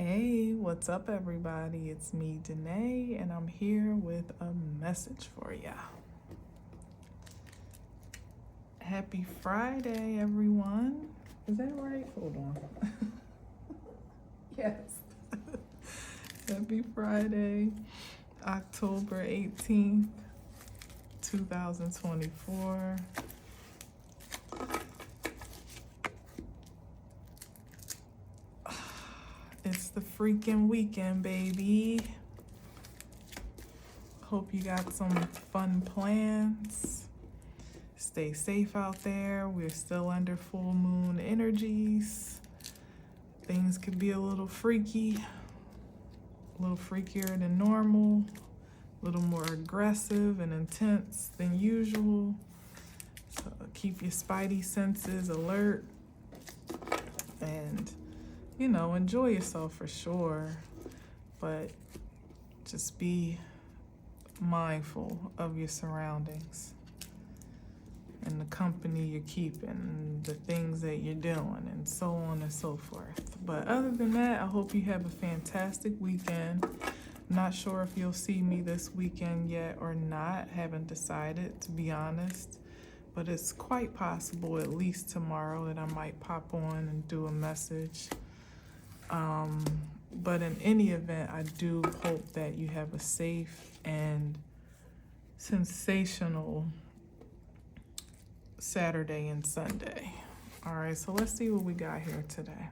Hey, what's up, everybody? It's me, Danae, and I'm here with a message for ya. Happy Friday, everyone. Is that right? Hold on. Yes. Happy Friday, October 18th, 2024. It's the freaking weekend, baby. Hope you got some fun plans. Stay safe out there. We're still under full moon energies. Things could be a little freaky, a little freakier than normal, a little more aggressive and intense than usual. So keep your spidey senses alert and enjoy yourself for sure, but just be mindful of your surroundings and the company you're keeping and the things that you're doing and so on and so forth. But other than that, I hope you have a fantastic weekend. Not sure if you'll see me this weekend yet or not. Haven't decided, to be honest. But it's quite possible, at least tomorrow, that I might pop on and do a message. But in any event, I do hope that you have a safe and sensational Saturday and Sunday. All right, so let's see what we got here today.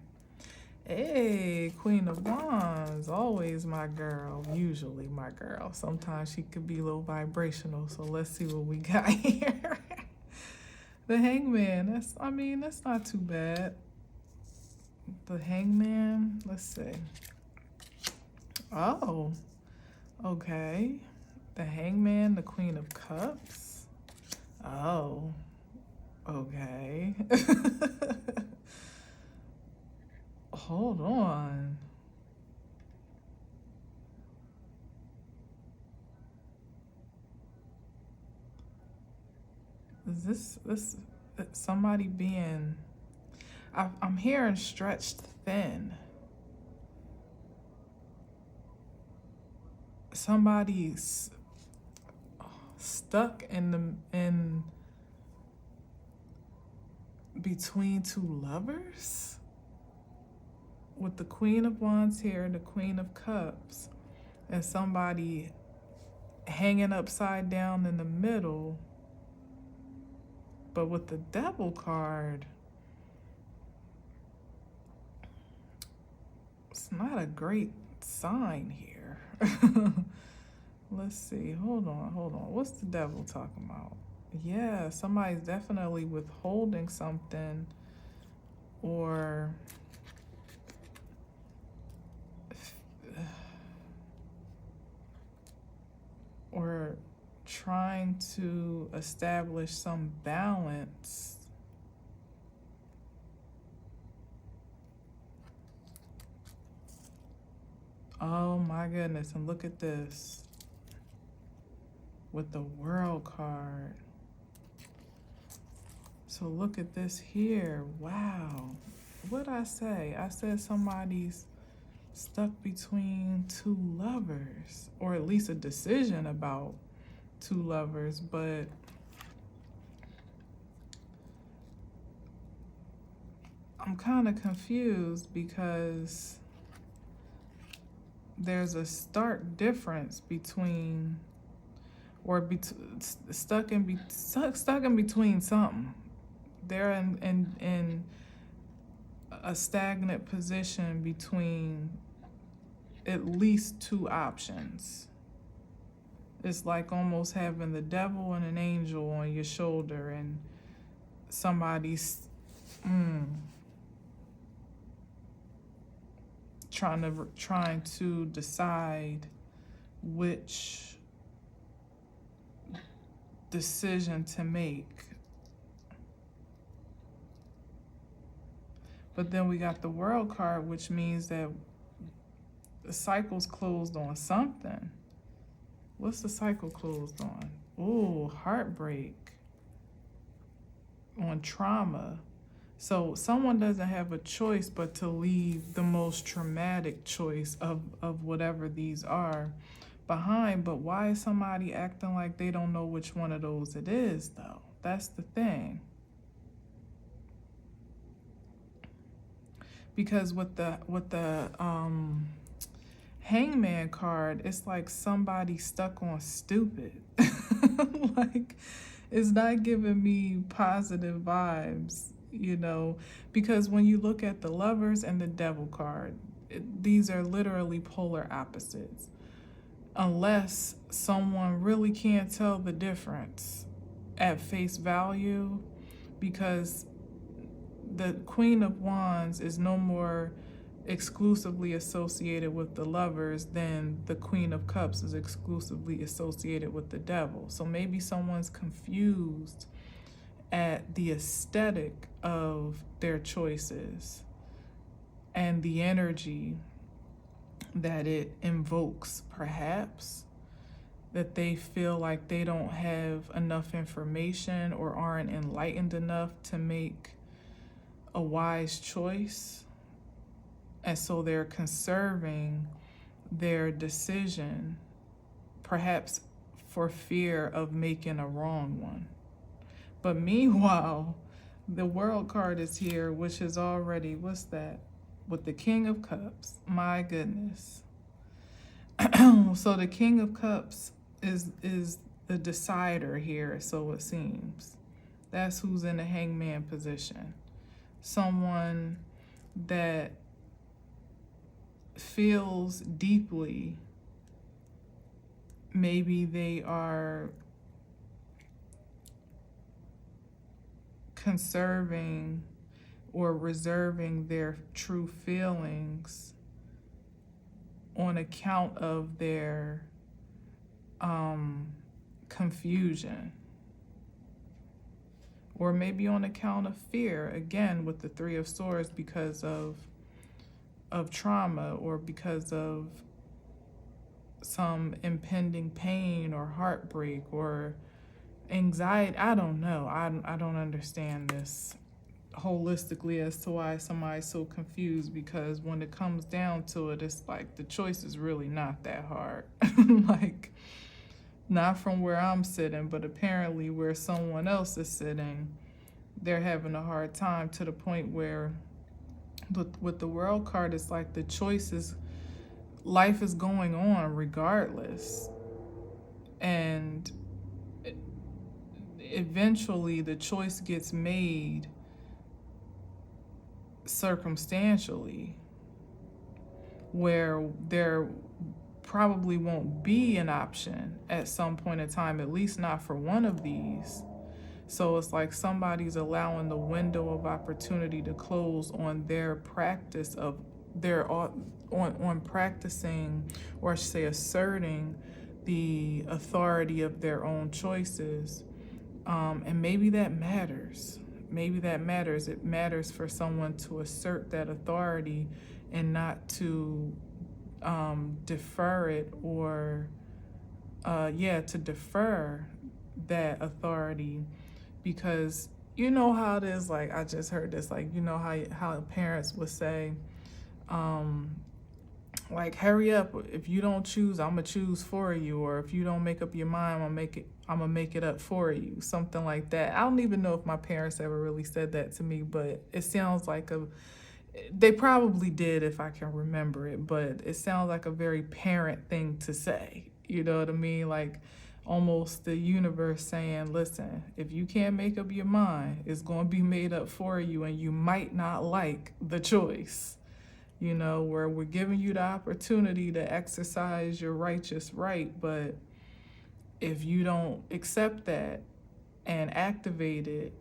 Hey, Queen of Wands, always my girl, usually my girl. Sometimes she could be a little vibrational, so let's see what we got here. The Hangman, that's not too bad. The Hangman, let's see. Oh, okay. The Hangman, the Queen of Cups. Oh, okay. Hold on. Is this somebody being... I'm hearing stretched thin. Somebody's stuck in between two lovers, with the Queen of Wands here and the Queen of Cups, and somebody hanging upside down in the middle. But with the Devil card, it's not a great sign here. Let's see. Hold on. What's the Devil talking about? Yeah, somebody's definitely withholding something, or trying to establish some balance. Oh my goodness, and look at this with the World card. So look at this here. Wow. What'd I say? I said somebody's stuck between two lovers, or at least a decision about two lovers, but I'm kind of confused because there's a stark difference between, stuck in between something. They're in a stagnant position between at least two options. It's like almost having the Devil and an angel on your shoulder, and somebody's trying to decide which decision to make. But then we got the World card, which means that the cycle's closed on something. What's the cycle closed on? Oh, heartbreak. On trauma. So someone doesn't have a choice but to leave the most traumatic choice of whatever these are behind. But why is somebody acting like they don't know which one of those it is, though? That's the thing. Because with the Hangman card, it's like somebody stuck on stupid. Like, it's not giving me positive vibes, you know, because when you look at the Lovers and the Devil card, these are literally polar opposites. Unless someone really can't tell the difference at face value, because the Queen of Wands is no more exclusively associated with the Lovers than the Queen of Cups is exclusively associated with the Devil. So maybe someone's confused at the aesthetic of their choices and the energy that it invokes, perhaps, that they feel like they don't have enough information or aren't enlightened enough to make a wise choice. And so they're conserving their decision, perhaps for fear of making a wrong one. But meanwhile, the World card is here, which is already, what's that? With the King of Cups. My goodness. So the King of Cups is the decider here, so it seems. That's who's in the Hangman position. Someone that feels deeply. Maybe they are conserving or reserving their true feelings on account of their confusion, or maybe on account of fear, again with the Three of Swords, because of trauma, or because of some impending pain or heartbreak or anxiety. I don't know. I don't understand this holistically as to why somebody's so confused, because when it comes down to it, it's like the choice is really not that hard. Like, not from where I'm sitting, but apparently where someone else is sitting, they're having a hard time, to the point where with the World card, it's like the choices, life is going on regardless. And eventually the choice gets made circumstantially, where there probably won't be an option at some point in time, at least not for one of these. So it's like somebody's allowing the window of opportunity to close on their practice of their on practicing, or I should say asserting, the authority of their own choices. And maybe that matters. Maybe that matters. It matters for someone to assert that authority and not to defer it, or to defer that authority, because you know how it is. Like, I just heard this, like, you know how parents would say, like, hurry up, if you don't choose, I'm gonna choose for you, or if you don't make up your mind, I'm gonna make it up for you, something like that. I don't even know if my parents ever really said that to me, but it sounds like they probably did, if I can remember it, but it sounds like a very parent thing to say. You know what I mean? Like, almost the universe saying, listen, if you can't make up your mind, it's going to be made up for you, and you might not like the choice. You know, where we're giving you the opportunity to exercise your righteous right, but if you don't accept that and activate it,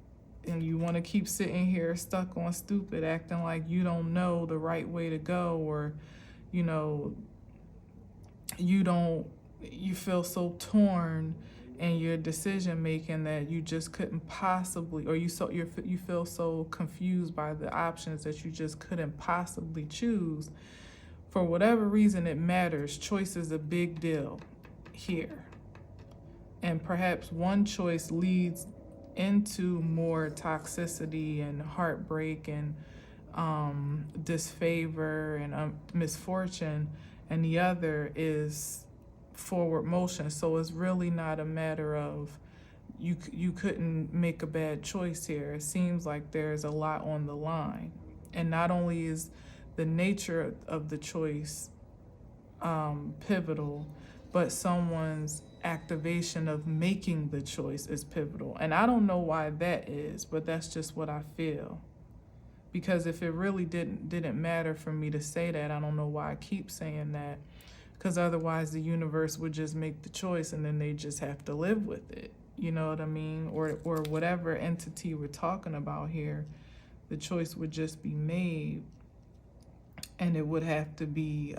and you want to keep sitting here stuck on stupid, acting like you don't know the right way to go, or, you know, you feel so torn in your decision making that you just couldn't possibly, or you feel so confused by the options that you just couldn't possibly choose. For whatever reason, it matters. Choice is a big deal here. And perhaps one choice leads into more toxicity and heartbreak and disfavor and misfortune, and the other is forward motion. So it's really not a matter of you couldn't make a bad choice here. It seems like there's a lot on the line, and not only is the nature of the choice pivotal, but someone's activation of making the choice is pivotal. And I don't know why that is, but that's just what I feel. Because if it really didn't matter for me to say that, I don't know why I keep saying that. Because otherwise the universe would just make the choice and then they just have to live with it. You know what I mean? Or whatever entity we're talking about here, the choice would just be made, and it would have to be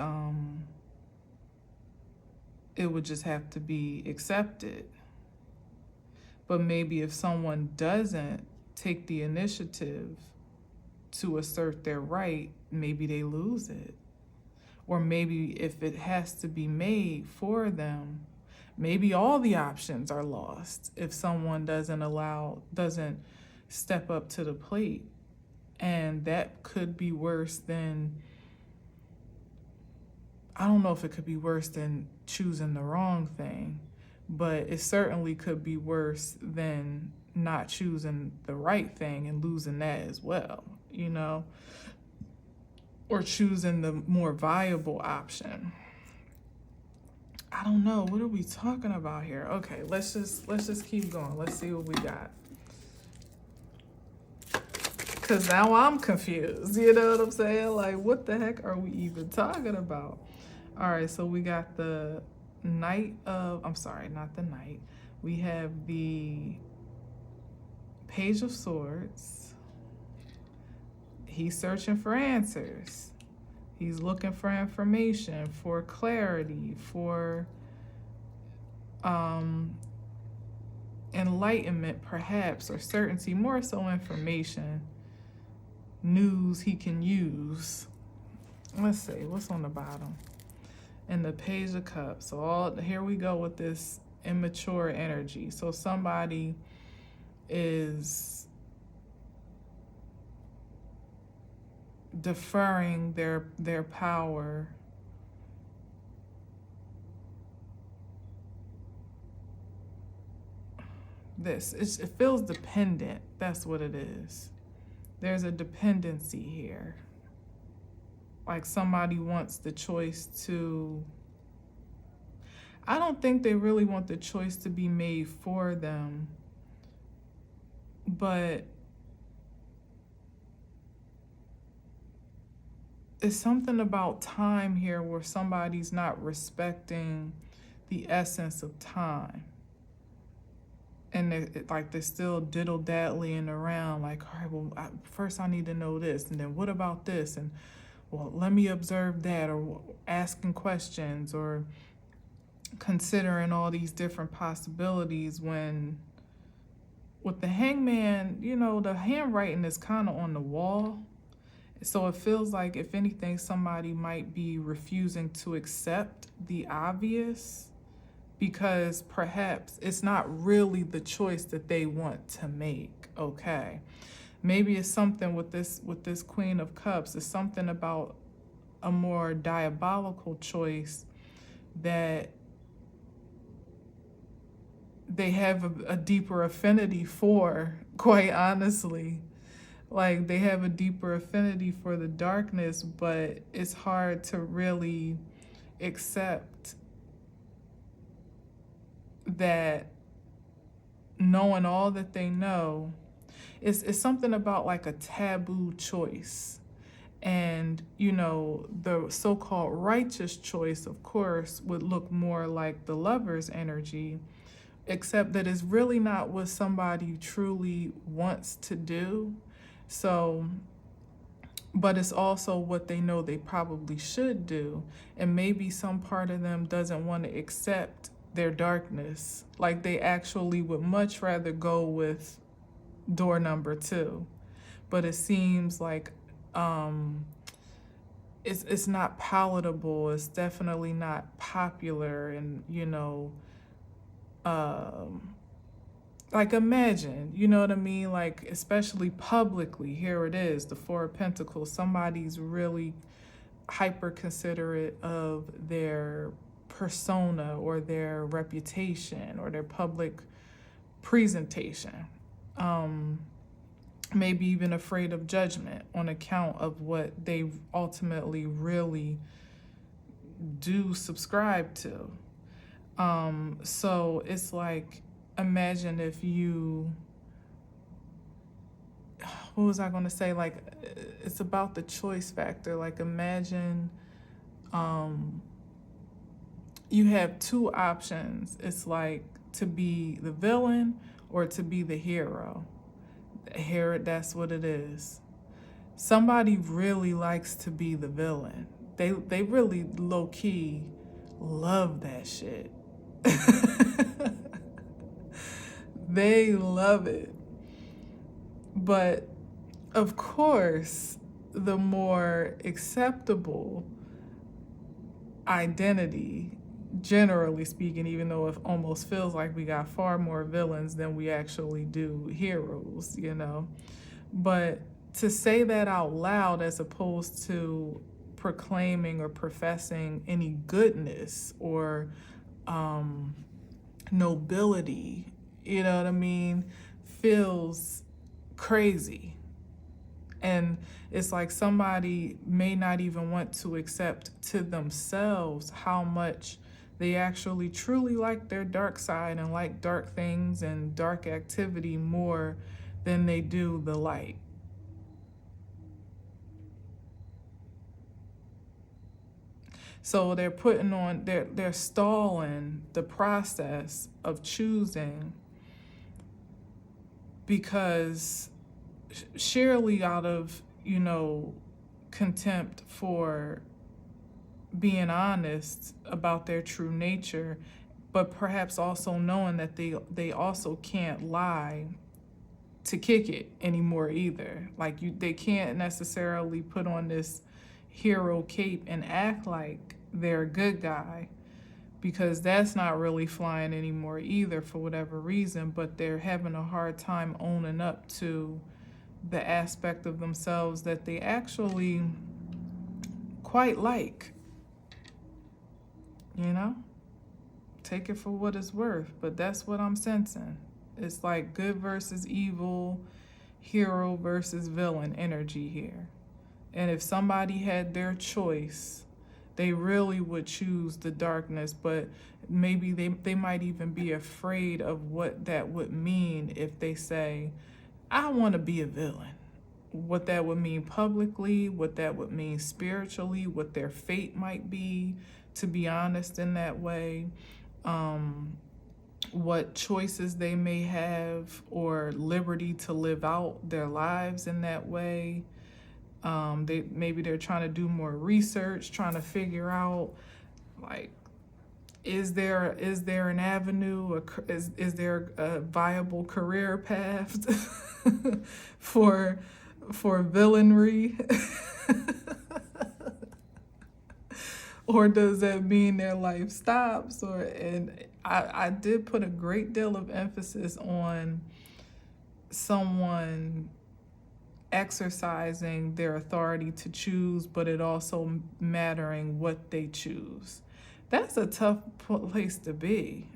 it would just have to be accepted. But maybe if someone doesn't take the initiative to assert their right, maybe they lose it. Or maybe if it has to be made for them, maybe all the options are lost if someone doesn't step up to the plate. And that could be worse than, I don't know if it could be worse than choosing the wrong thing, but it certainly could be worse than not choosing the right thing and losing that as well, you know, or choosing the more viable option. I don't know. What are we talking about here? Okay, let's just keep going. Let's see what we got. Because now I'm confused. You know what I'm saying? Like, what the heck are we even talking about? All right, so we got the Knight of, I'm sorry, not the Knight. We have the Page of Swords. He's searching for answers. He's looking for information, for clarity, for enlightenment perhaps, or certainty, more so information, news he can use. Let's see, what's on the bottom? And the Page of Cups. So here we go with this immature energy. So somebody is deferring their power it feels dependent. That's what it is. There's a dependency here. Like somebody wants the choice to, I don't think they really want the choice to be made for them, but it's something about time here where somebody's not respecting the essence of time. And they're still diddle-daddling around, like, all right, well, first I need to know this, and then what about this? And, well, let me observe that, or asking questions, or considering all these different possibilities when, with the Hangman, you know, the handwriting is kind of on the wall. So it feels like, if anything, somebody might be refusing to accept the obvious because perhaps it's not really the choice that they want to make, okay? Maybe it's something with this Queen of Cups. It's something about a more diabolical choice that they have a deeper affinity for, quite honestly. Like, they have a deeper affinity for the darkness, but it's hard to really accept that, knowing all that they know. It's something about like a taboo choice. And, you know, the so-called righteous choice, of course, would look more like the Lover's energy, except that it's really not what somebody truly wants to do. So, but it's also what they know they probably should do. And maybe some part of them doesn't want to accept their darkness. Like, they actually would much rather go with door number 2. But it seems like it's not palatable. It's definitely not popular. And, you know, like imagine, you know what I mean? Like, especially publicly, here it is, the Four of Pentacles. Somebody's really hyper considerate of their persona or their reputation or their public presentation. Maybe even afraid of judgment on account of what they ultimately really do subscribe to. So it's like, imagine if you, what was I going to say? Like, it's about the choice factor. Like, imagine you have two options. It's like to be the villain or to be the hero. Here, that's what it is. Somebody really likes to be the villain. They really low-key love that shit. They love it. But of course, the more acceptable identity, generally speaking, even though it almost feels like we got far more villains than we actually do heroes, you know. But to say that out loud as opposed to proclaiming or professing any goodness or nobility, you know what I mean, feels crazy. And it's like somebody may not even want to accept to themselves how much they actually truly like their dark side and like dark things and dark activity more than they do the light. So they're putting on, they're stalling the process of choosing because surely out of, you know, contempt for being honest about their true nature, but perhaps also knowing that they also can't lie to kick it anymore either. Like they can't necessarily put on this hero cape and act like they're a good guy, because that's not really flying anymore either for whatever reason, but they're having a hard time owning up to the aspect of themselves that they actually quite like, you know? Take it for what it's worth, but that's what I'm sensing. It's like good versus evil, hero versus villain energy here. And if somebody had their choice, they really would choose the darkness, but maybe they might even be afraid of what that would mean if they say, I want to be a villain. What that would mean publicly, what that would mean spiritually, what their fate might be, to be honest, in that way. What choices they may have or liberty to live out their lives in that way. Maybe they're trying to do more research, trying to figure out, like, is there an avenue, is there a viable career path for villainry? Or does that mean their life stops? And I did put a great deal of emphasis on someone exercising their authority to choose, but it also mattering what they choose. That's a tough place to be.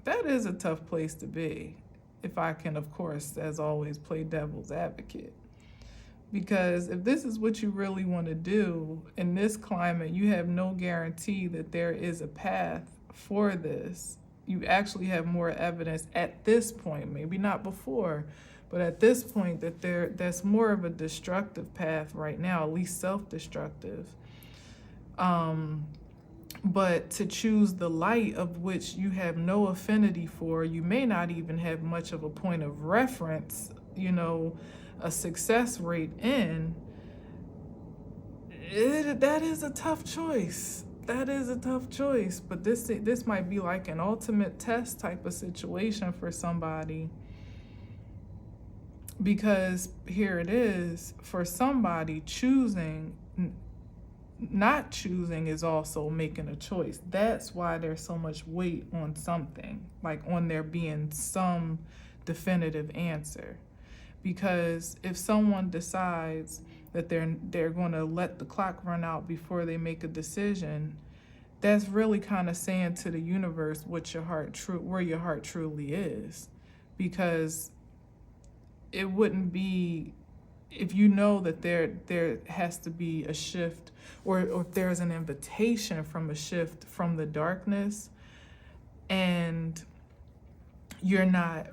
That is a tough place to be, if I can, of course, as always, play devil's advocate. Because if this is what you really want to do in this climate, you have no guarantee that there is a path for this. You actually have more evidence at this point, maybe not before, but at this point that that's more of a destructive path right now, at least self-destructive. But to choose the light, of which you have no affinity for, you may not even have much of a point of reference, you know, a success rate in, that is a tough choice. That is a tough choice. But this might be like an ultimate test type of situation for somebody. Because here it is, for somebody, choosing, not choosing is also making a choice. That's why there's so much weight on something, like on there being some definitive answer. Because if someone decides that they're going to let the clock run out before they make a decision, that's really kind of saying to the universe what where your heart truly is. Because it wouldn't be, if you know that there has to be a shift, or if there's an invitation from a shift from the darkness, and you're not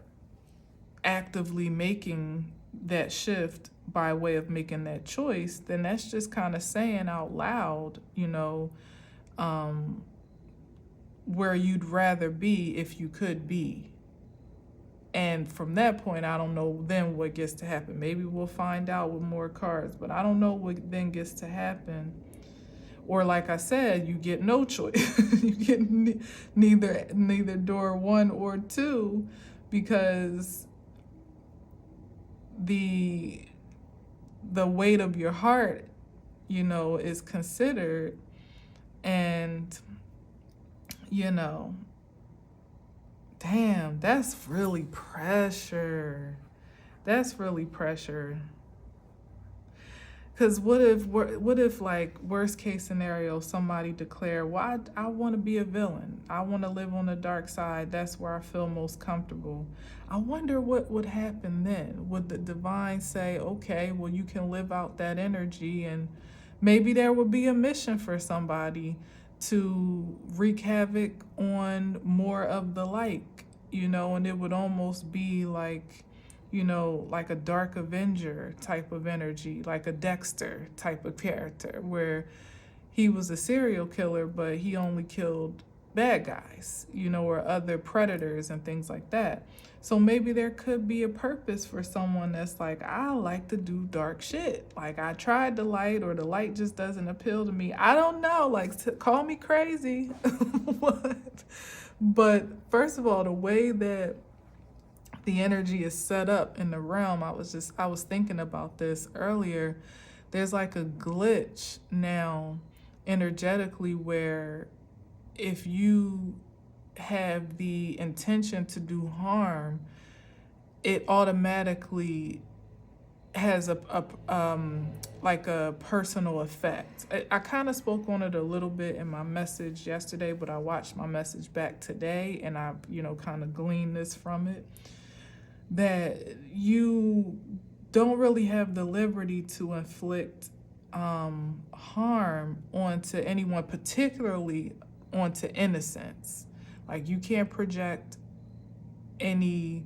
actively making that shift by way of making that choice, then that's just kind of saying out loud, where you'd rather be if you could be. And from that point, I don't know then what gets to happen. Maybe we'll find out with more cards, but I don't know what then gets to happen. Or like I said, you get no choice. You get neither door 1 or 2, because the weight of your heart, is considered. And, damn, that's really pressure. That's really pressure. Because what if, like, worst case scenario, somebody declare, well, I want to be a villain. I want to live on the dark side. That's where I feel most comfortable. I wonder what would happen then. Would the divine say, okay, well, you can live out that energy, and maybe there would be a mission for somebody to wreak havoc on more of the like, and it would almost be like, like a dark Avenger type of energy, like a Dexter type of character, where he was a serial killer, but he only killed bad guys, or other predators and things like that. So maybe there could be a purpose for someone that's like, I like to do dark shit. Like, I tried the light, or the light just doesn't appeal to me. I don't know, like, call me crazy. But first of all, the way that the energy is set up in the realm, I was thinking about this earlier. There's like a glitch now energetically, where if you have the intention to do harm, it automatically has like a personal effect. I kind of spoke on it a little bit in my message yesterday, but I watched my message back today, and I kind of gleaned this from it, that you don't really have the liberty to inflict harm onto anyone, particularly onto innocence. Like, you can't project any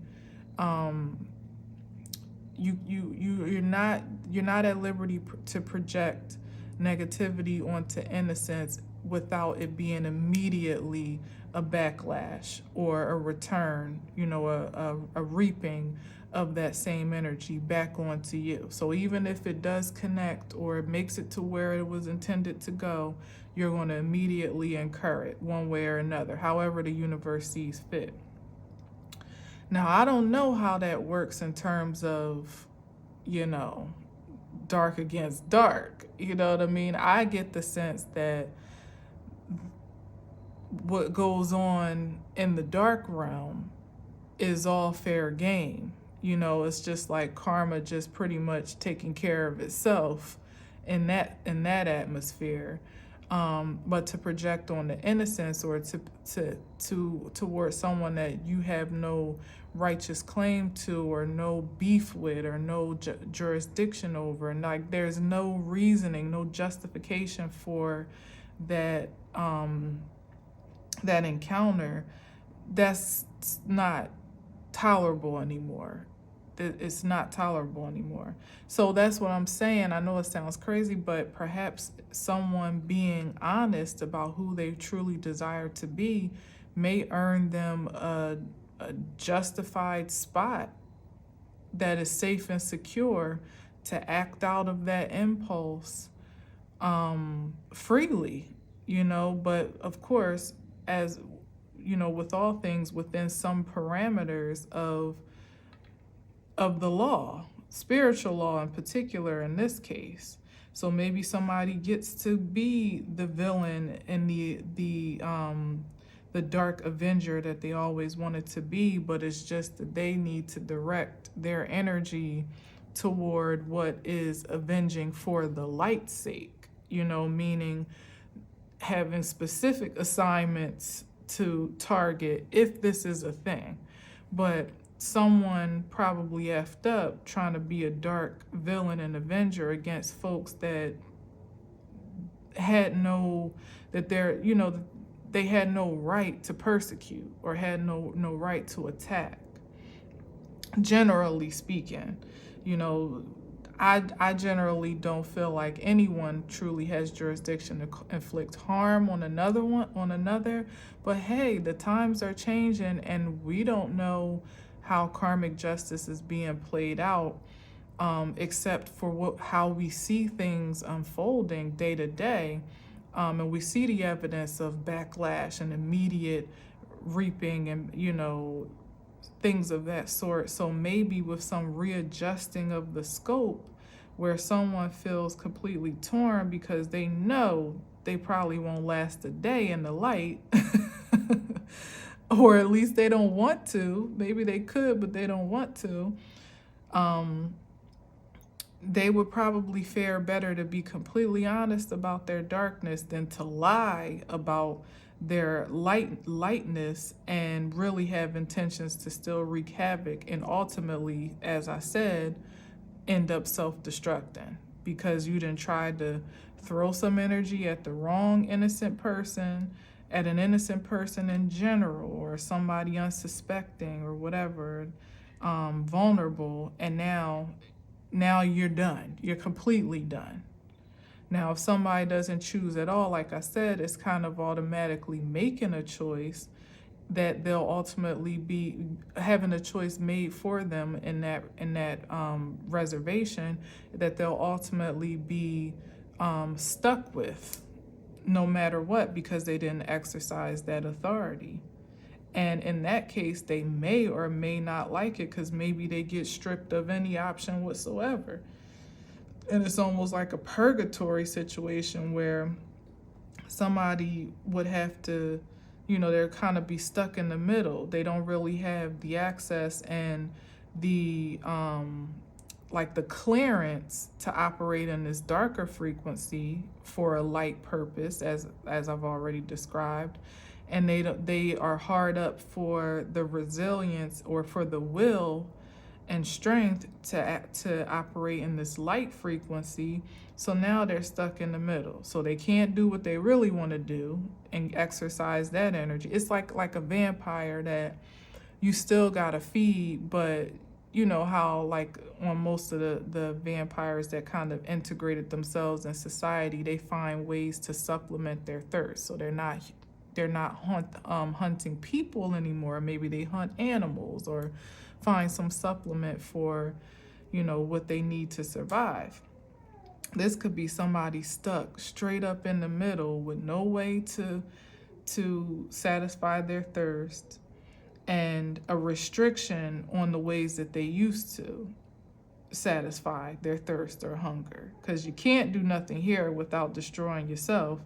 you're not at liberty to project negativity onto innocence without it being immediately a backlash or a return, a reaping of that same energy back onto you. So even if it does connect, or it makes it to where it was intended to go, you're going to immediately incur it one way or another, however the universe sees fit. Now, I don't know how that works in terms of, dark against dark. You know what I mean? I get the sense that what goes on in the dark realm is all fair game. It's just like karma just pretty much taking care of itself in that atmosphere. But to project on the innocence, or towards someone that you have no righteous claim to, or no beef with, or no jurisdiction over, and like there's no reasoning, no justification for that that encounter, that's not tolerable anymore. It's not tolerable anymore. So that's what I'm saying. I know it sounds crazy, but perhaps someone being honest about who they truly desire to be may earn them a justified spot that is safe and secure to act out of that impulse freely, but of course, as with all things, within some parameters of the law, spiritual law in particular in this case. So maybe somebody gets to be the villain in the the dark avenger that they always wanted to be, but it's just that they need to direct their energy toward what is avenging for the light's sake, meaning having specific assignments to target if this is a thing. But someone probably effed up trying to be a dark villain and avenger against folks that had they had no right to persecute or had no right to attack. Generally speaking, I generally don't feel like anyone truly has jurisdiction to inflict harm on another. But hey, the times are changing, and we don't know how karmic justice is being played out, except for how we see things unfolding day to day. And we see the evidence of backlash and immediate reaping and, things of that sort. So maybe with some readjusting of the scope where someone feels completely torn because they know they probably won't last a day in the light, or at least they don't want to. Maybe they could, but they don't want to. They would probably fare better to be completely honest about their darkness than to lie about their lightness and really have intentions to still wreak havoc, and ultimately, as I said, end up self-destructing because you didn't try to throw some energy at the wrong innocent person, at an innocent person in general, or somebody unsuspecting or whatever, vulnerable, and now you're done. You're completely done. Now, if somebody doesn't choose at all, like I said, it's kind of automatically making a choice that they'll ultimately be having a choice made for them in that reservation that they'll ultimately be stuck with no matter what, because they didn't exercise that authority. And in that case, they may or may not like it because maybe they get stripped of any option whatsoever. And it's almost like a purgatory situation where somebody would have to, they're kind of be stuck in the middle. They don't really have the access and the the clearance to operate in this darker frequency for a light purpose, as I've already described. And they are hard up for the resilience or for the will and strength to operate in this light frequency. So now they're stuck in the middle. So they can't do what they really want to do and exercise that energy. It's like a vampire that you still gotta feed, but you know how like on most of the vampires that kind of integrated themselves in society, they find ways to supplement their thirst. So they're not hunting people anymore. Maybe they hunt animals or find some supplement for, what they need to survive. This could be somebody stuck straight up in the middle with no way to satisfy their thirst and a restriction on the ways that they used to satisfy their thirst or hunger. Because you can't do nothing here without destroying yourself.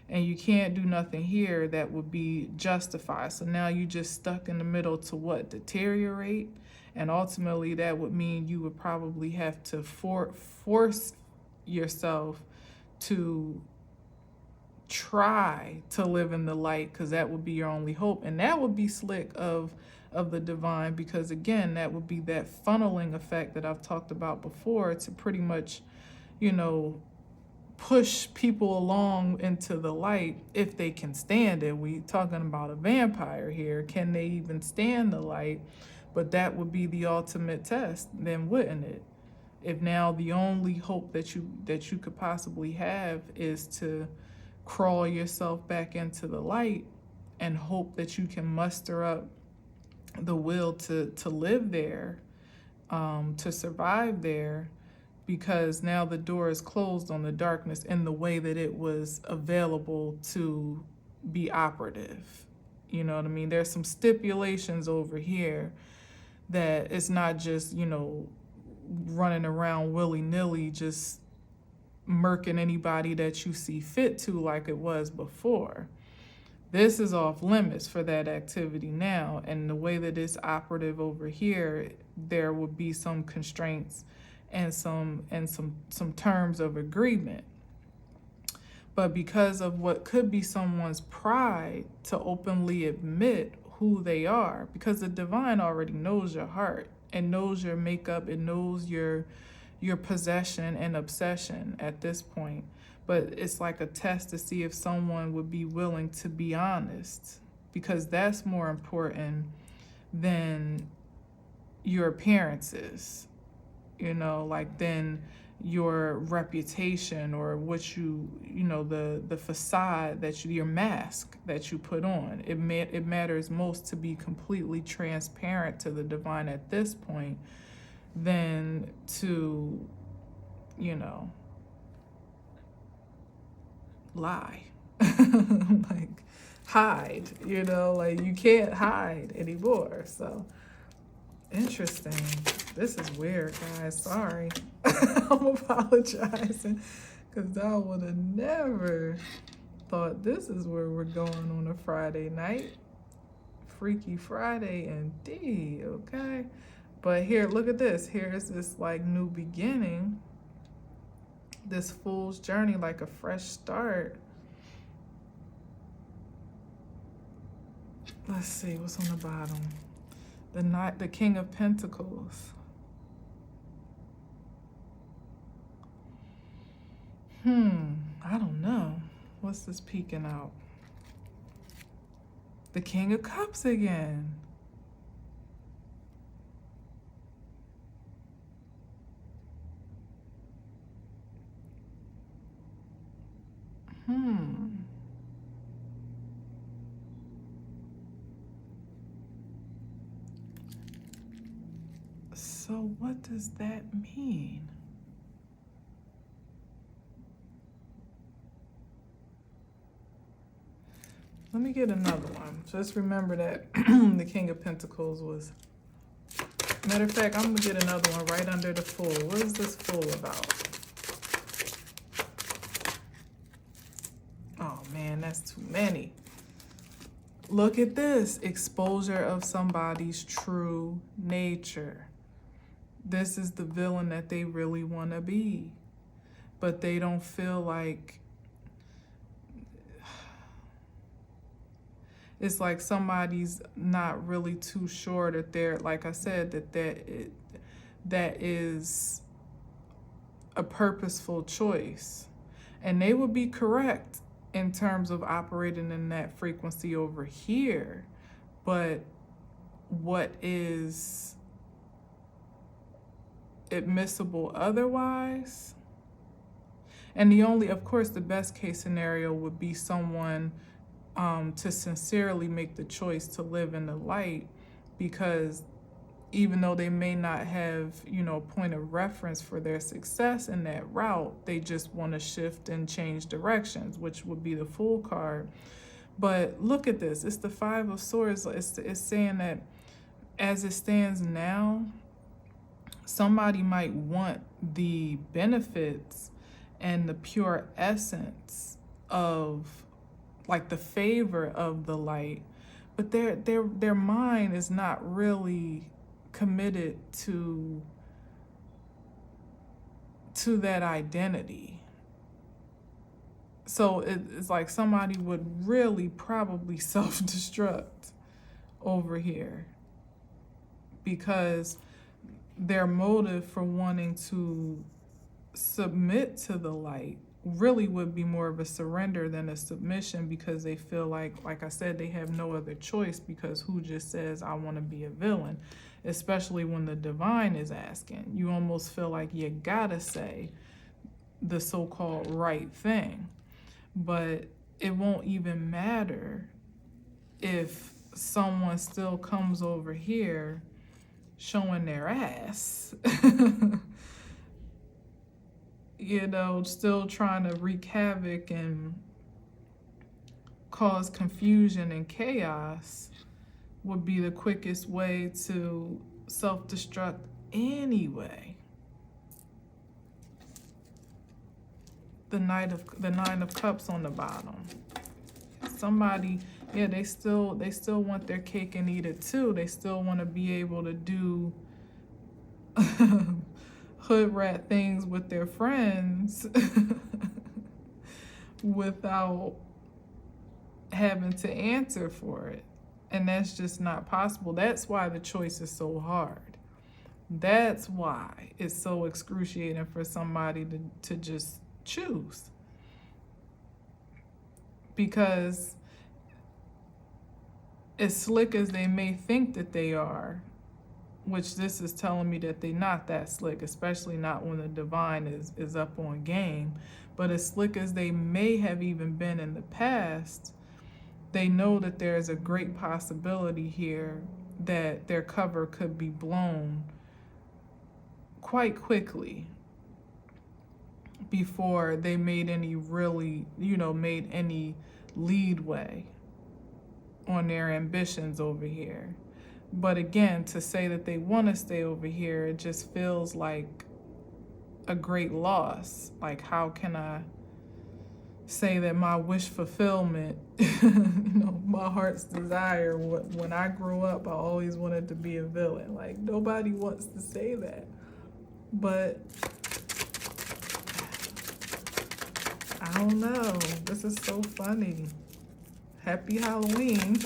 And you can't do nothing here that would be justified. So now you just stuck in the middle to what? Deteriorate. And ultimately that would mean you would probably have to force yourself to try to live in the light, because that would be your only hope. And that would be slick of the divine, because again, that would be that funneling effect that I've talked about before to pretty much, push people along into the light if they can stand it. We talking about a vampire here. Can they even stand the light? But that would be the ultimate test, then wouldn't it? If now the only hope that you could possibly have is to crawl yourself back into the light and hope that you can muster up the will to live there, to survive there, because now the door is closed on the darkness in the way that it was available to be operative. You know what I mean? There's some stipulations over here that it's not just, running around willy-nilly, just murking anybody that you see fit to like it was before. This is off limits for that activity now. And the way that it's operative over here, there would be some constraints and some terms of agreement. But because of what could be someone's pride to openly admit who they are, because the divine already knows your heart and knows your makeup, it knows your possession and obsession at this point. But it's like a test to see if someone would be willing to be honest, because that's more important than your appearances, you know, like than your reputation or what you know, the facade that your mask that you put on. It matters most to be completely transparent to the divine at this point than to, you know, lie. Like hide, you know, like you can't hide anymore. So interesting. This is weird, guys. Sorry. I'm apologizing because I would have never thought this is where we're going on a Friday night. Freaky Friday indeed, okay? But here, look at this. Here's this like new beginning. This fool's journey, like a fresh start. Let's see what's on the bottom. The King of Pentacles. I don't know. What's this peeking out? The King of Cups again. So what does that mean? Let me get another one. Just remember that the King of Pentacles was... Matter of fact, I'm going to get another one right under the Fool. What is this Fool about? Oh, man, that's too many. Look at this. Exposure of somebody's true nature. This is the villain that they really want to be. But they don't feel like... It's like somebody's not really too sure that they're, like I said, that is a purposeful choice. And they would be correct in terms of operating in that frequency over here. But what is admissible otherwise? And the only, of course, the best case scenario would be someone to sincerely make the choice to live in the light, because even though they may not have, you know, a point of reference for their success in that route, they just want to shift and change directions, which would be the Fool card. But look at this. It's the Five of Swords. It's saying that as it stands now, somebody might want the benefits and the pure essence of, like, the favor of the light, but their mind is not really committed to that identity. So it's like somebody would really probably self-destruct over here, because their motive for wanting to submit to the light really would be more of a surrender than a submission, because they feel like I said, they have no other choice, because who just says I want to be a villain? Especially when the divine is asking. You almost feel like you gotta say the so-called right thing. But it won't even matter if someone still comes over here showing their ass. You know, still trying to wreak havoc and cause confusion and chaos would be the quickest way to self-destruct anyway. The Nine of Cups on the bottom. Somebody Yeah, they still want their cake and eat it too. They still want to be able to do hood rat things with their friends without having to answer for it. And that's just not possible. That's why the choice is so hard. That's why it's so excruciating for somebody to just choose. Because as slick as they may think that they are, which this is telling me that they're not that slick, especially not when the divine is up on game, but as slick as they may have even been in the past, they know that there's a great possibility here that their cover could be blown quite quickly before they made any made any leadway on their ambitions over here. But again, to say that they want to stay over here, it just feels like a great loss. Like, how can I say that my wish fulfillment, my heart's desire, when I grew up, I always wanted to be a villain. Like, nobody wants to say that. But I don't know. This is so funny. Happy Halloween.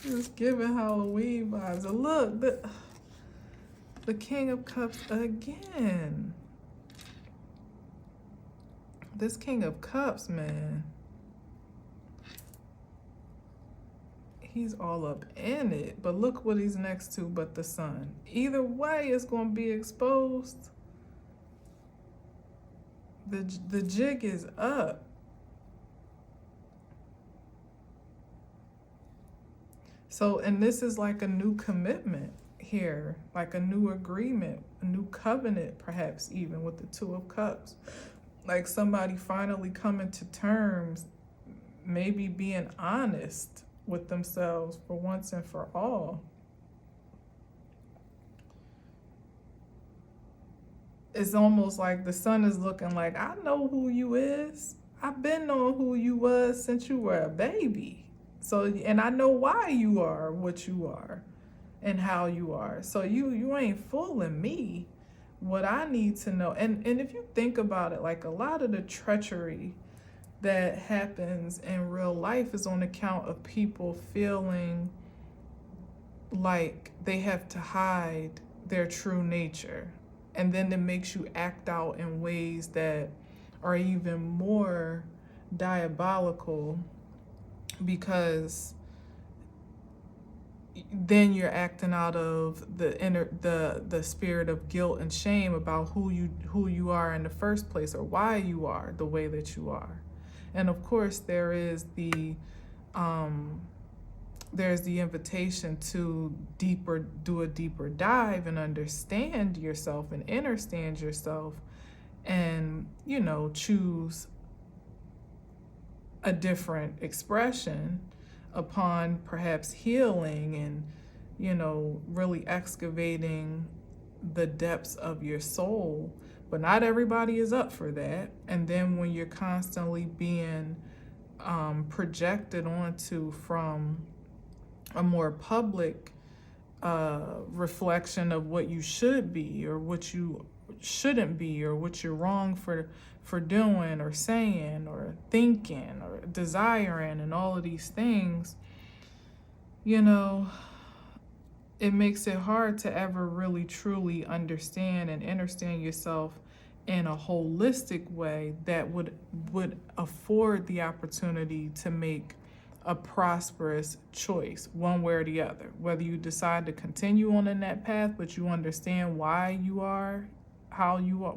Just giving Halloween vibes. And look, the King of Cups again. This King of Cups, man. He's all up in it. But look what he's next to but the sun. Either way, it's going to be exposed. The jig is up. So, and this is like a new commitment here, like a new agreement, a new covenant, perhaps even with the Two of Cups. Like somebody finally coming to terms, maybe being honest with themselves for once and for all. It's almost like the sun is looking like, I know who you is. I've been knowing who you was since you were a baby. So, and I know why you are what you are and how you are. So you ain't fooling me. What I need to know, and if you think about it, like a lot of the treachery that happens in real life is on account of people feeling like they have to hide their true nature. And then it makes you act out in ways that are even more diabolical, because then you're acting out of the spirit of guilt and shame about who you are in the first place, or why you are the way that you are. And of course there is there's the invitation to do a deeper dive and understand yourself and understand yourself, and choose a different expression upon perhaps healing and really excavating the depths of your soul. But not everybody is up for that. And then when you're constantly being projected onto from a more public reflection of what you should be or what you shouldn't be, or what you're wrong for doing or saying or thinking or desiring, and all of these things, it makes it hard to ever really truly understand and understand yourself in a holistic way that would afford the opportunity to make a prosperous choice, one way or the other. Whether you decide to continue on in that path, but you understand why you are, how you are,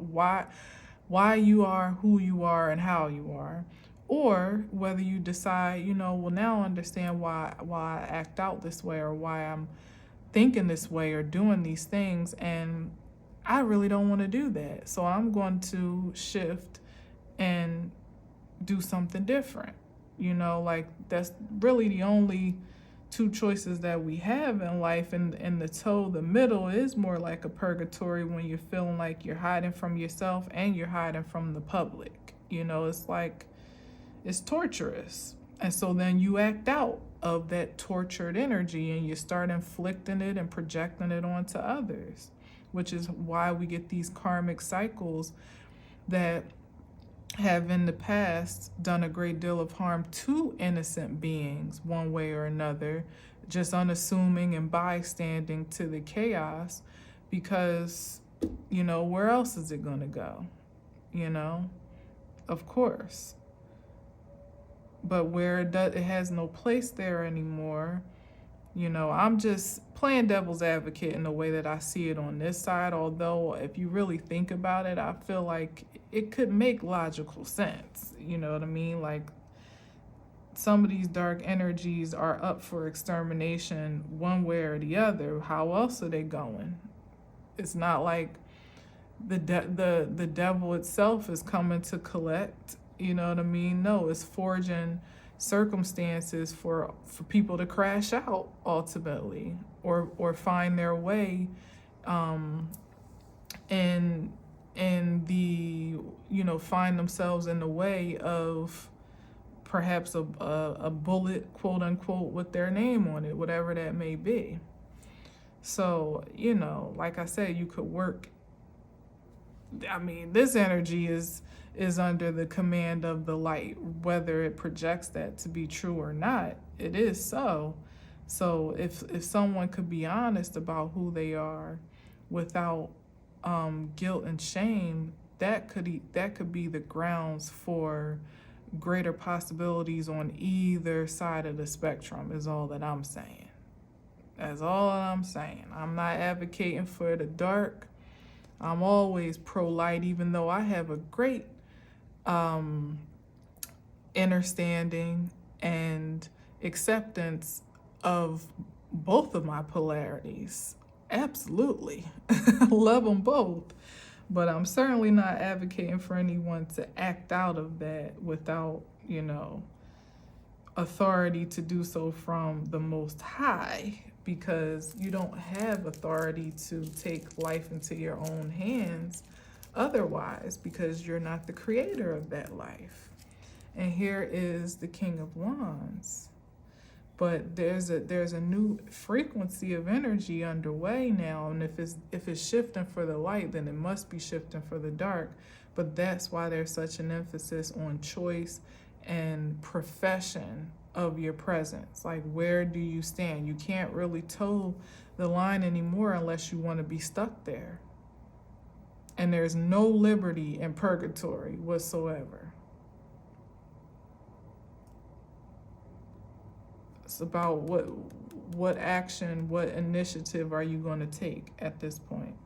why you are who you are and how you are, or whether you decide, well, now I understand why I act out this way, or why I'm thinking this way or doing these things, and I really don't want to do that. So I'm going to shift and do something different. Like that's really the only two choices that we have in life, and the middle is more like a purgatory when you're feeling like you're hiding from yourself and you're hiding from the public. It's like It's torturous. And so then you act out of that tortured energy and you start inflicting it and projecting it onto others, which is why we get these karmic cycles that have in the past done a great deal of harm to innocent beings one way or another, just unassuming and bystanding to the chaos, because, you know, where else is it going to go? You know, of course. But where it has no place there anymore, you know, I'm just playing devil's advocate in the way that I see it on this side. Although, if you really think about it, I feel like it could make logical sense. You know what I mean? Like, some of these dark energies are up for extermination one way or the other. How else are they going? It's not like the devil itself is coming to collect. You know what I mean? No, it's forging circumstances for people to crash out ultimately, or find their way in the, you know, find themselves in the way of perhaps a bullet, quote unquote, with their name on it, whatever that may be. So, you know, like I said, you could work. I mean, this energy is under the command of the light, whether it projects that to be true or not. It is so. So if someone could be honest about who they are without guilt and shame, that could be the grounds for greater possibilities on either side of the spectrum, is all that I'm saying. That's all I'm saying. I'm not advocating for the dark. I'm always pro-light, even though I have a great understanding and acceptance of both of my polarities. Absolutely. Love them both. But I'm certainly not advocating for anyone to act out of that without, you know, authority to do so from the Most High, because you don't have authority to take life into your own hands otherwise, because you're not the creator of that life. And here is the King of Wands. But there's a new frequency of energy underway now, and if it's shifting for the light, then it must be shifting for the dark. But that's why there's such an emphasis on choice and profession of your presence. Like, where do you stand? You can't really toe the line anymore unless you want to be stuck there. And there's no liberty in purgatory whatsoever. It's about what action, what initiative are you going to take at this point?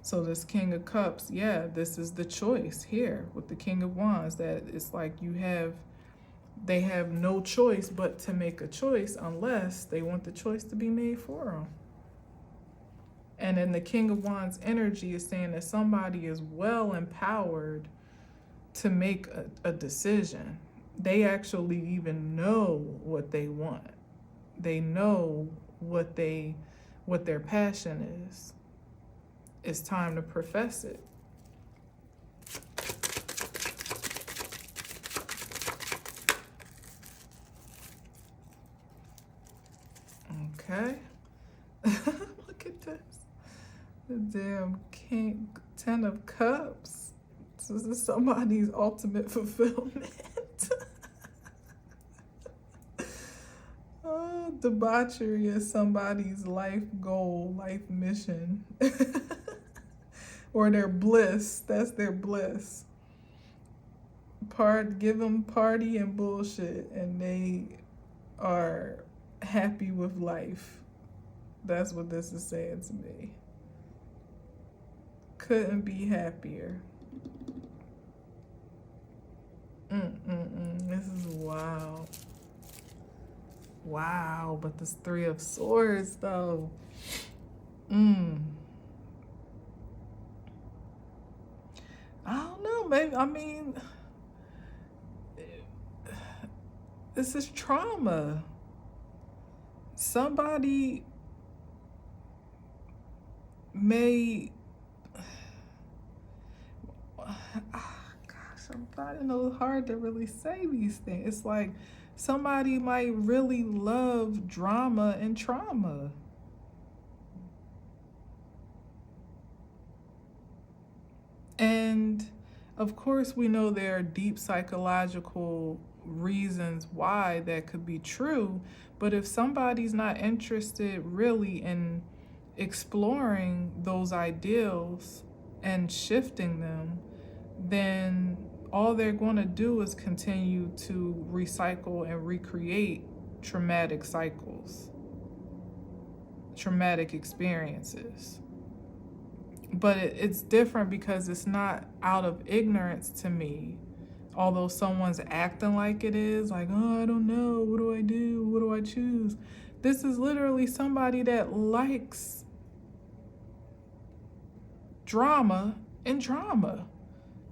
So this King of Cups, yeah, this is the choice here with the King of Wands, that it's like they have no choice but to make a choice unless they want the choice to be made for them. And then the King of Wands energy is saying that somebody is well empowered to make a decision. They actually even know what they want. They know what their passion is. It's time to profess it. Okay. Look at this. The damn King, 10 of Cups. This is somebody's ultimate fulfillment. Oh, debauchery is somebody's life goal, life mission. Or their bliss. That's their bliss. Give them party and bullshit, and they are happy with life. That's what this is saying to me. Couldn't be happier. This is wild. Wow, but this 3 of Swords, though. I don't know, maybe, I mean, this is trauma. Somebody may, I don't know, it's hard to really say these things. It's like somebody might really love drama and trauma. And of course, we know there are deep psychological reasons why that could be true. But if somebody's not interested really in exploring those ideals and shifting them, then all they're going to do is continue to recycle and recreate traumatic cycles, traumatic experiences. But it's different because it's not out of ignorance to me. Although someone's acting like it is, like, oh, I don't know, what do I do? What do I choose? This is literally somebody that likes drama and trauma.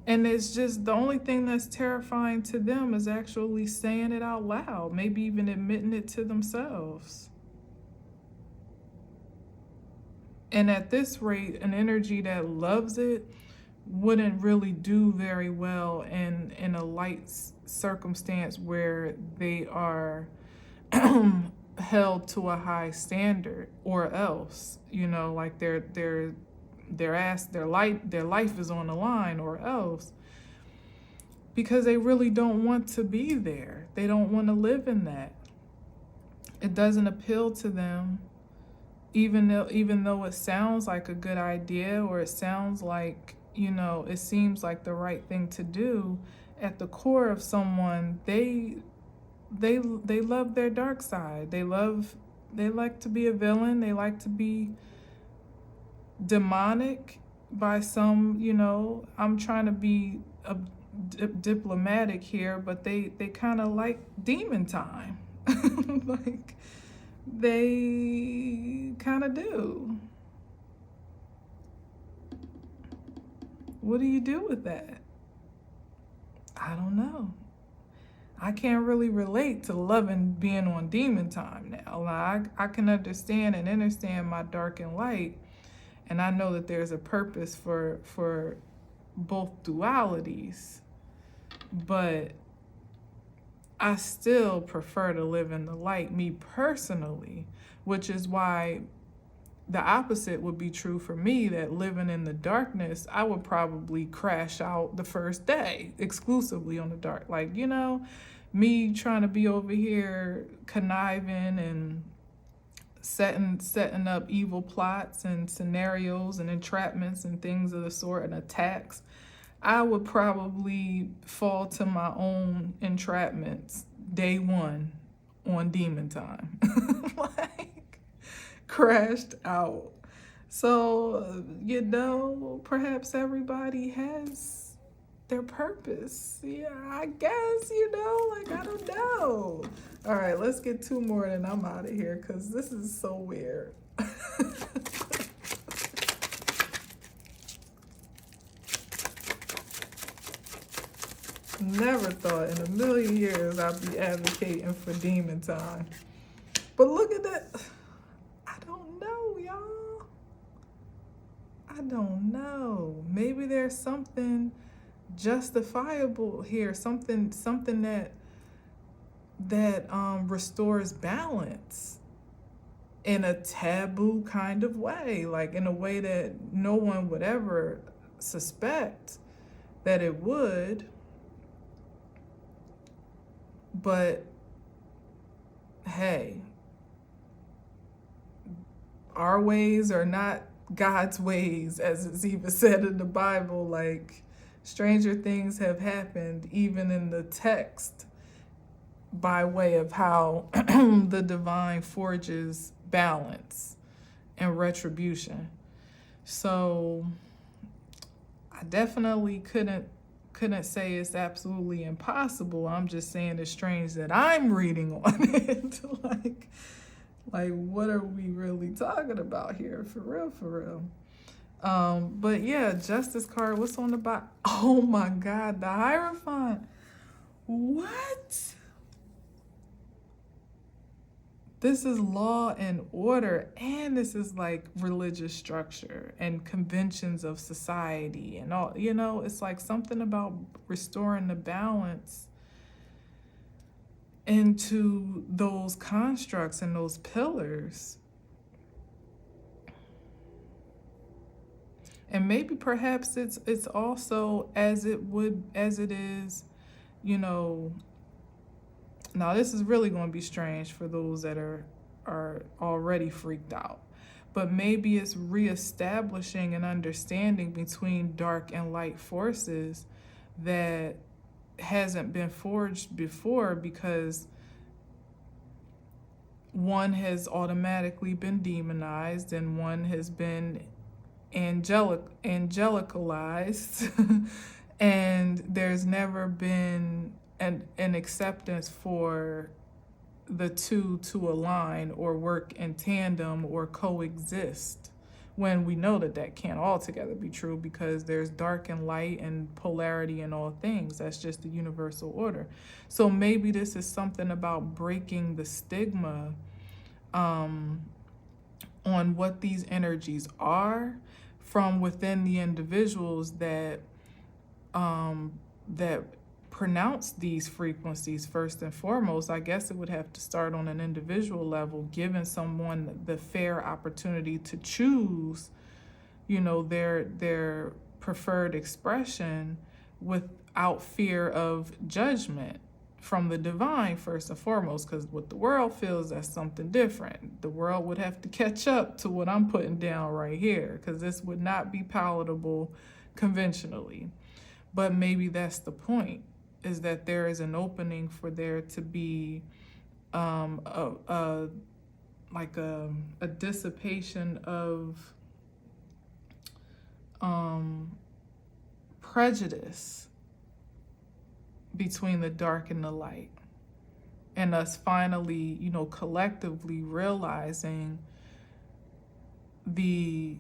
And it's just the only thing that's terrifying to them is actually saying it out loud, maybe even admitting it to themselves. And at this rate, an energy that loves it wouldn't really do very well in a light circumstance where they are held to a high standard, or else, you know, like their life is on the line, or else, because they really don't want to be there. They don't want to live in that. It doesn't appeal to them. Even though it sounds like a good idea, or it sounds like, you know, it seems like the right thing to do, at the core of someone, they love their dark side. They like to be a villain. They like to be demonic by some, you know, I'm trying to be diplomatic here, but they kind of like demon time. Like, they kind of do. What do you do with that? I don't know. I can't really relate to loving being on demon time now. I can understand and understand my dark and light, and I know that there's a purpose for both dualities, but I still prefer to live in the light, me personally, which is why the opposite would be true for me, that living in the darkness, I would probably crash out the first day exclusively on the dark. Like, you know, me trying to be over here conniving and setting up evil plots and scenarios and entrapments and things of the sort, and attacks, I would probably fall to my own entrapments day one on demon time. Like, crashed out. So, you know, perhaps everybody has their purpose. Yeah, I guess, you know, like, I don't know. All right, let's get two more and I'm out of here, because this is so weird. Never thought in a million years I'd be advocating for demon time. But look at that. I don't know, y'all. I don't know. Maybe there's something justifiable here, something that restores balance in a taboo kind of way, like in a way that no one would ever suspect that it would. But hey, our ways are not God's ways, as it's even said in the Bible. Like, stranger things have happened even in the text by way of how the divine forges balance and retribution. So I definitely couldn't say it's absolutely impossible. I'm just saying it's strange that I'm reading on it. like what are we really talking about here? For real. But yeah, Justice card, what's on the bottom? Oh my God, the Hierophant. What? This is law and order, and this is like religious structure and conventions of society and all, it's like something about restoring the balance into those constructs and those pillars. And maybe perhaps it's also as it is, now this is really going to be strange for those that are already freaked out. But maybe it's reestablishing an understanding between dark and light forces that hasn't been forged before, because one has automatically been demonized and one has been angelicalized and there's never been an acceptance for the two to align or work in tandem or coexist, when we know that can't altogether be true, because there's dark and light and polarity in all things. That's just the universal order. So maybe this is something about breaking the stigma on what these energies are from within the individuals that pronounce these frequencies. First and foremost, I guess it would have to start on an individual level, giving someone the fair opportunity to choose, their preferred expression without fear of judgment from the divine, first and foremost, because what the world feels, that's something different. The world would have to catch up to what I'm putting down right here, because this would not be palatable conventionally. But maybe that's the point, is that there is an opening for there to be a dissipation of prejudice between the dark and the light, and us finally, collectively realizing the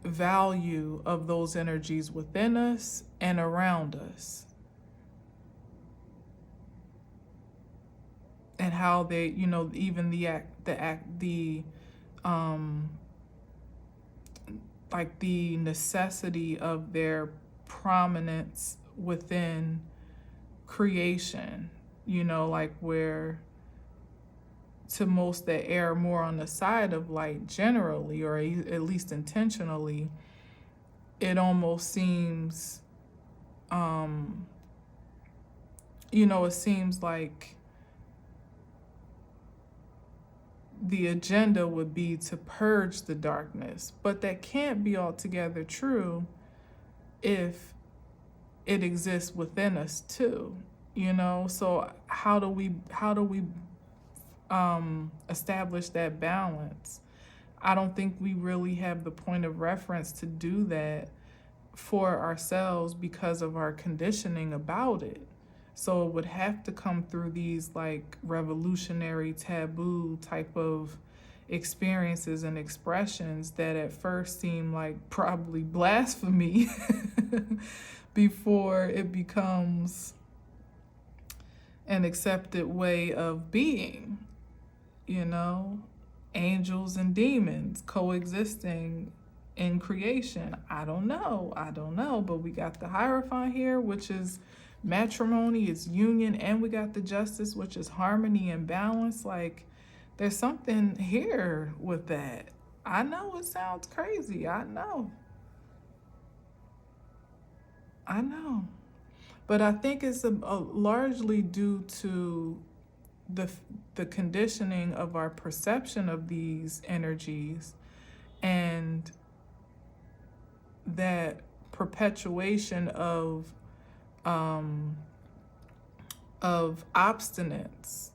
value of those energies within us and around us, and how they, even the necessity of their prominence within creation, where to most that err more on the side of light generally, or at least intentionally, it almost seems, it seems like the agenda would be to purge the darkness, but that can't be altogether true if it exists within us too, so how do we establish that balance? I don't think we really have the point of reference to do that for ourselves because of our conditioning about it. So it would have to come through these like revolutionary taboo type of experiences and expressions that at first seem like probably blasphemy before it becomes an accepted way of being, angels and demons coexisting in creation. I don't know, but we got the Hierophant here, which is matrimony, it's union, and we got the Justice, which is harmony and balance. Like, there's something here with that. I know it sounds crazy. I know. But I think it's largely due to the conditioning of our perception of these energies, and that perpetuation of obstinance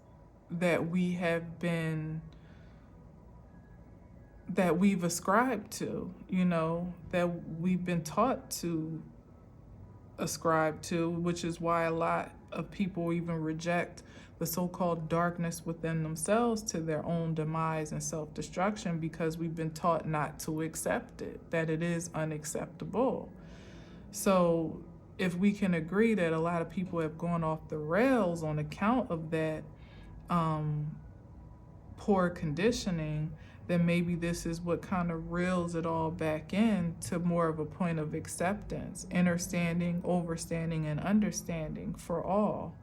that we've ascribed to, that we've been taught to ascribe to, which is why a lot of people even reject the so-called darkness within themselves to their own demise and self-destruction, because we've been taught not to accept it, that it is unacceptable. So if we can agree that a lot of people have gone off the rails on account of that poor conditioning, then maybe this is what kind of reels it all back in to more of a point of acceptance, understanding, overstanding, and understanding for all.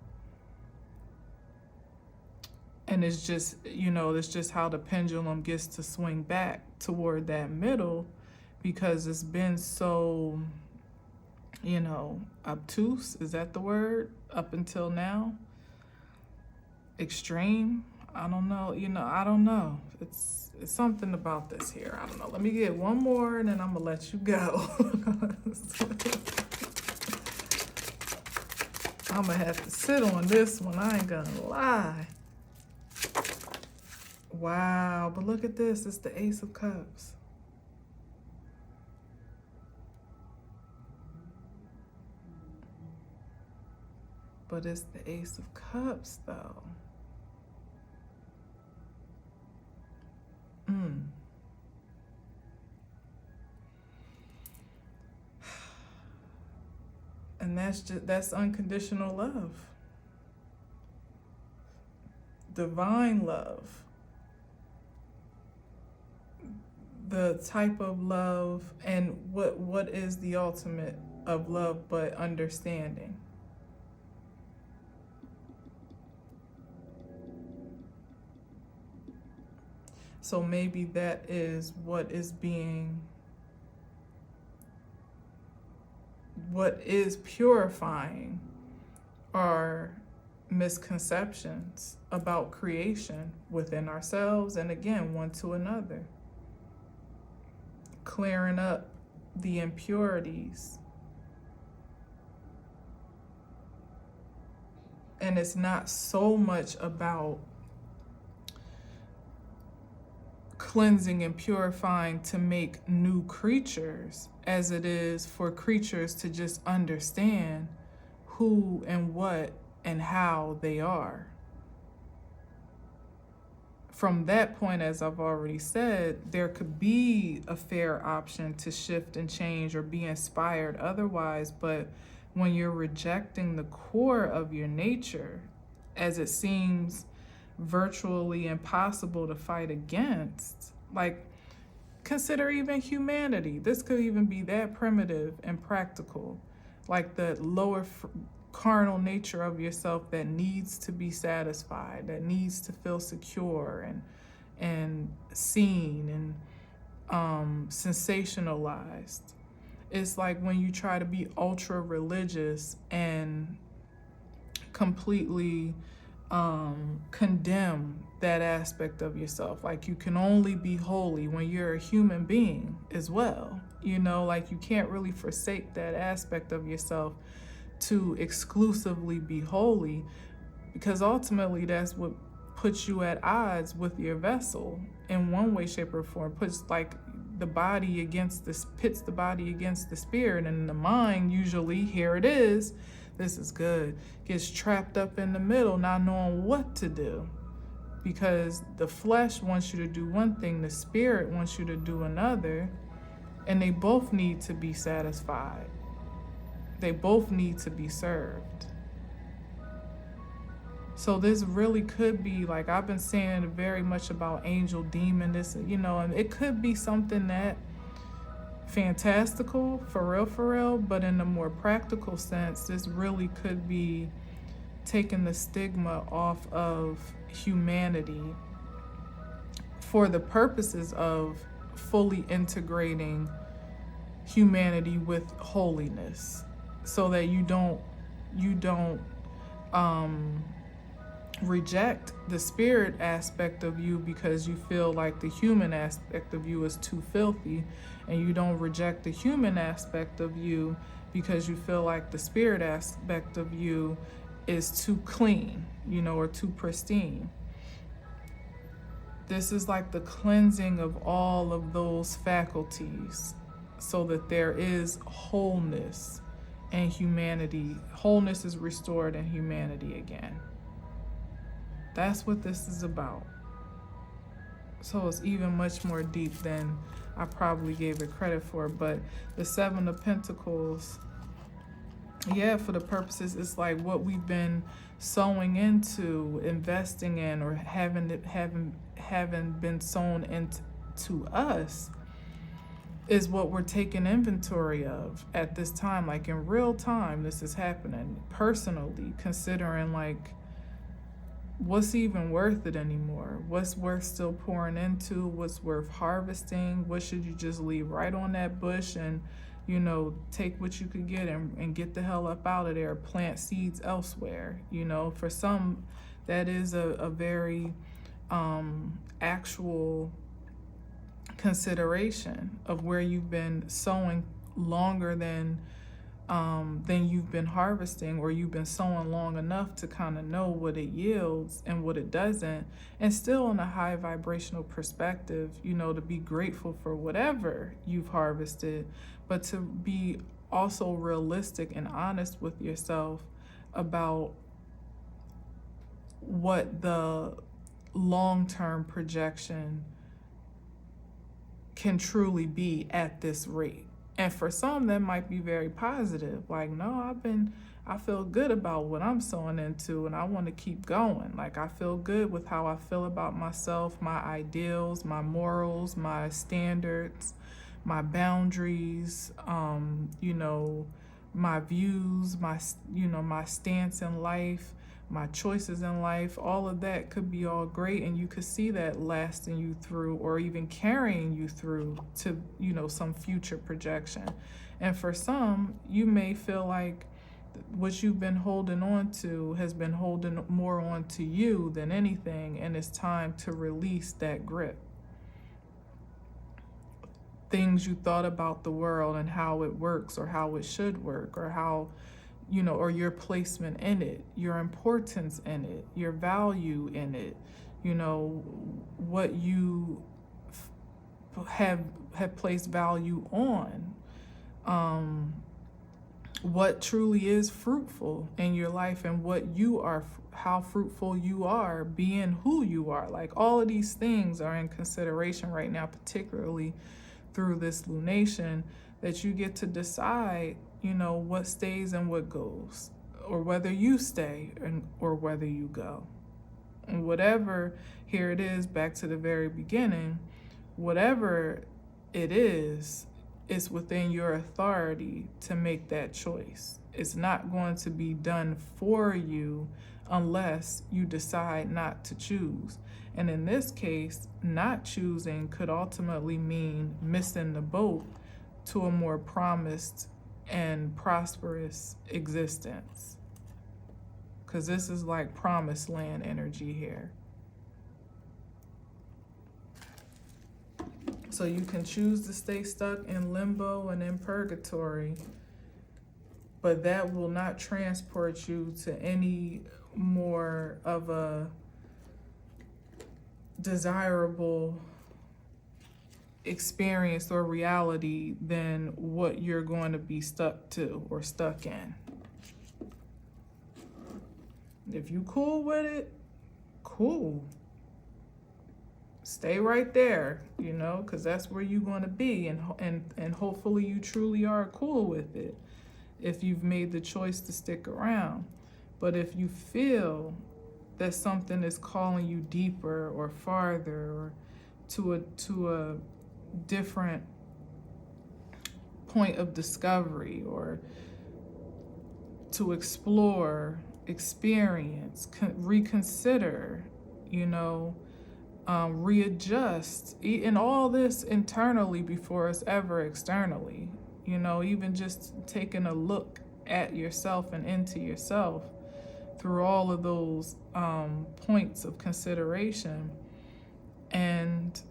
And it's just, it's just how the pendulum gets to swing back toward that middle, because it's been so, obtuse, is that the word? Up until now? Extreme? I don't know. I don't know. It's something about this here. I don't know. Let me get one more and then I'm going to let you go. I'm going to have to sit on this one. I ain't going to lie. Wow. But look at this. It's the Ace of Cups. But it's the Ace of Cups, though. And that's unconditional love. Divine love. The type of love, and what is the ultimate of love but understanding? So maybe that is what is purifying our misconceptions about creation within ourselves and again, one to another. Clearing up the impurities. And it's not so much about cleansing and purifying to make new creatures as it is for creatures to just understand who and what and how they are. From that point, as I've already said, there could be a fair option to shift and change or be inspired otherwise, but when you're rejecting the core of your nature, as it seems virtually impossible to fight against, like consider even humanity. This could even be that primitive and practical, like the lower carnal nature of yourself that needs to be satisfied, that needs to feel secure and seen and sensationalized. It's like when you try to be ultra religious and completely condemn that aspect of yourself. Like you can only be holy when you're a human being as well. Like you can't really forsake that aspect of yourself to exclusively be holy, because ultimately that's what puts you at odds with your vessel in one way, shape, or form. Puts like the body against pits the body against the spirit, and the mind usually, here it is, this is good, gets trapped up in the middle, not knowing what to do. Because the flesh wants you to do one thing, the spirit wants you to do another, and they both need to be satisfied. They both need to be served. So this really could be, like I've been saying very much about angel, demon, this, and it could be something that fantastical, for real, but in a more practical sense, this really could be taking the stigma off of humanity for the purposes of fully integrating humanity with holiness, so that you don't reject the spirit aspect of you because you feel like the human aspect of you is too filthy, and you don't reject the human aspect of you because you feel like the spirit aspect of you is too clean, or too pristine. This is like the cleansing of all of those faculties so that there is wholeness and humanity. Wholeness is restored in humanity again. That's what this is about. So it's even much more deep than I probably gave it credit for. But the Seven of Pentacles yeah, for the purposes, it's like what we've been sowing into, investing in, or having been sown into us is what we're taking inventory of at this time. Like in real time, this is happening personally, considering like what's even worth it anymore? What's worth still pouring into? What's worth harvesting? What should you just leave right on that bush and, take what you could get and get the hell up out of there, plant seeds elsewhere? For some, that is a very actual consideration of where you've been sowing longer than you've been harvesting, or you've been sowing long enough to kind of know what it yields and what it doesn't, and still on a high vibrational perspective, to be grateful for whatever you've harvested, but to be also realistic and honest with yourself about what the long-term projection can truly be at this rate. And for some, that might be very positive. Like, no, I feel good about what I'm sowing into, and I want to keep going. Like, I feel good with how I feel about myself, my ideals, my morals, my standards, my boundaries, my views, my stance in life, my choices in life. All of that could be all great, and you could see that lasting you through, or even carrying you through to, some future projection. And for some, you may feel like what you've been holding on to has been holding more on to you than anything, and it's time to release that grip. Things you thought about the world and how it works, or how it should work, or how, or your placement in it, your importance in it, your value in it, what you have placed value on, what truly is fruitful in your life, and what you are, how fruitful you are being who you are. Like, all of these things are in consideration right now, particularly through this lunation, that you get to decide, what stays and what goes, or whether you stay or whether you go. And whatever, here it is, back to the very beginning, whatever it is, it's within your authority to make that choice. It's not going to be done for you unless you decide not to choose. And in this case, not choosing could ultimately mean missing the boat to a more promised and prosperous existence. Because this is like promised land energy here. So you can choose to stay stuck in limbo and in purgatory, but that will not transport you to any more of a desirable experience or reality than what you're going to be stuck to or stuck in. If you cool with it, cool. Stay right there, because that's where you're going to be, and hopefully you truly are cool with it if you've made the choice to stick around. But if you feel that something is calling you deeper or farther, or to a different point of discovery, or to explore, experience, reconsider, readjust, and all this internally before it's ever externally, even just taking a look at yourself and into yourself through all of those points of consideration, and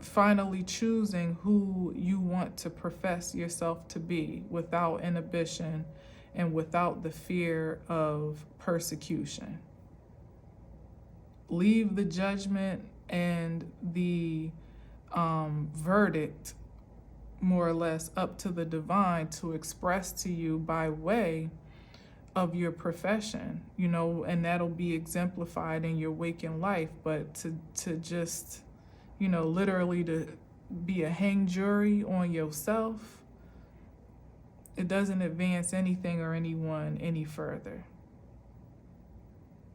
finally choosing who you want to profess yourself to be without inhibition and without the fear of persecution. Leave the judgment and the verdict more or less up to the divine to express to you by way of your profession, and that'll be exemplified in your waking life. But to just, literally to be a hang jury on yourself it doesn't advance anything or anyone any further.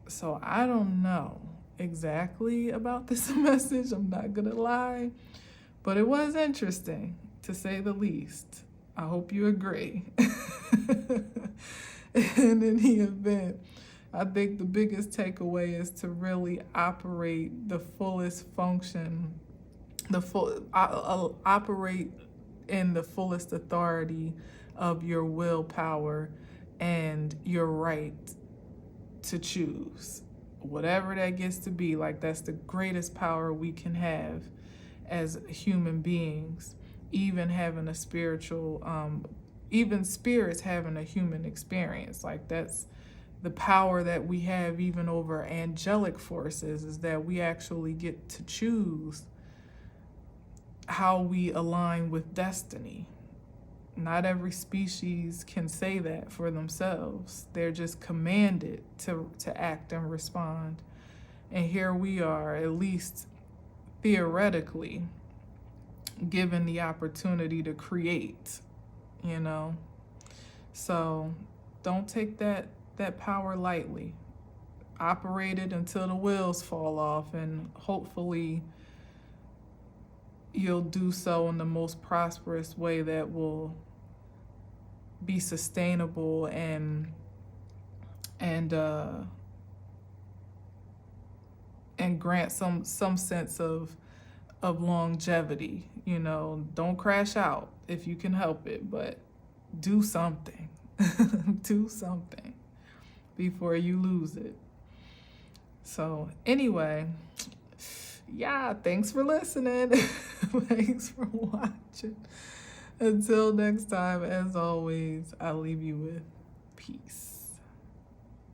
So I don't know exactly about this message, I'm not gonna lie, but it was interesting, to say the least. I hope you agree. And in the event, I think the biggest takeaway is to really operate the fullest function, operate in the fullest authority of your willpower and your right to choose. Whatever that gets to be, like, that's the greatest power we can have as human beings, even having a spiritual, even spirits having a human experience. Like, that's the power that we have even over angelic forces, is that we actually get to choose how we align with destiny. Not every species can say that for themselves. They're just commanded to act and respond. And here we are, at least theoretically, given the opportunity to create, you know? So don't take that power lightly. Operate it until the wheels fall off, and hopefully you'll do so in the most prosperous way that will be sustainable and grant some sense of longevity. You know, don't crash out if you can help it, but do something. Do something before you lose it. So anyway, yeah, thanks for listening. Thanks for watching. Until next time, as always, I'll leave you with peace.